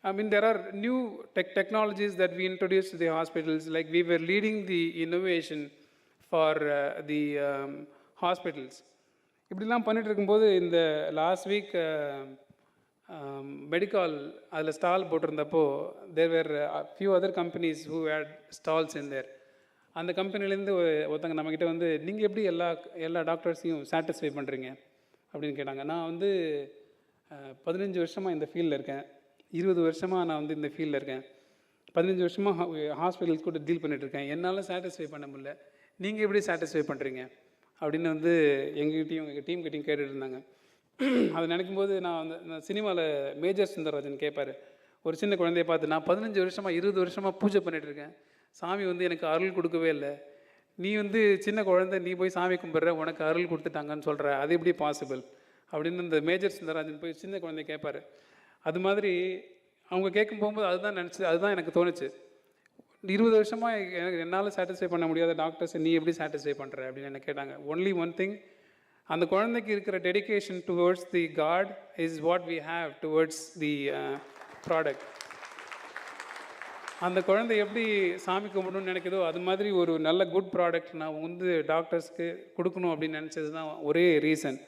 I mean, there are new technologies that we introduced to the hospitals, like we were leading the innovation for the hospitals. இப்படிலாம் பண்ணிட்டு இருக்கும்போது இந்த last week medical அதில் stall போட்டிருந்தப்போ there were few other companies who had stalls in there. அந்த கம்பெனிலேருந்து ஒருத்தங்க நம்மக்கிட்ட வந்து நீங்கள் எப்படி எல்லா டாக்டர்ஸையும் சாட்டிஸ்ஃபை பண்ணுறீங்க அப்படின்னு கேட்டாங்க. நான் வந்து 15 வருஷமாக இந்த ஃபீல்டில் இருக்கேன், 20 வருஷமாக நான் வந்து இந்த ஃபீல்டில் இருக்கேன், 15 வருஷமாக ஹாஸ்பிட்டல்ஸ் கூட டீல் பண்ணிகிட்ருக்கேன், என்னால் சாட்டிஸ்ஃபை பண்ண முடியல, நீங்கள் எப்படி சாட்டிஸ்ஃபை பண்ணுறீங்க அப்படின்னு வந்து எங்ககிட்டையும் எங்கள் டீம் கிட்டையும் கேட்டுட்டு இருந்தாங்க. அதை நினைக்கும்போது நான் சினிமாவில் மேஜர் சுந்தரராஜன் கேட்பார், ஒரு சின்ன குழந்தைய பார்த்து, நான் 15 வருஷமாக 20 வருஷமாக பூஜை பண்ணிகிட்ருக்கேன், சாமி வந்து எனக்கு அருள் கொடுக்கவே இல்லை, நீ வந்து சின்ன குழந்தை, நீ போய் சாமி கும்பிட்ற, உனக்கு அருள் கொடுத்துட்டாங்கன்னு சொல்கிற, அது எப்படி பாசிபிள் அப்படின்னு இந்த மேஜர் சுந்தரராஜன் போய் சின்ன குழந்தைய கேட்பார். அது மாதிரி அவங்க கேட்கும் போகும்போது அதுதான் எனக்கு தோணுச்சு. 20 வருஷமாக எனக்கு என்னால் சாட்டிஸ்ஃபை பண்ண முடியாத டாக்டர்ஸ் நீ எப்படி சாட்டிஸ்ஃபை பண்ணுற அப்படின்னு என்ன கேட்டாங்க. ஒன்லி ஒன் திங், அந்த குழந்தைக்கு இருக்கிற dedication towards the god is what we have towards the product. அந்த குழந்தை எப்படி சாமி கும்பிடணும்னு நினைக்குதோ அது மாதிரி ஒரு நல்ல குட் ப்ராடக்ட் நான் வந்து டாக்டர்ஸ்க்கு கொடுக்கணும் அப்படின்னு நினச்சது தான் ஒரே ரீசன்.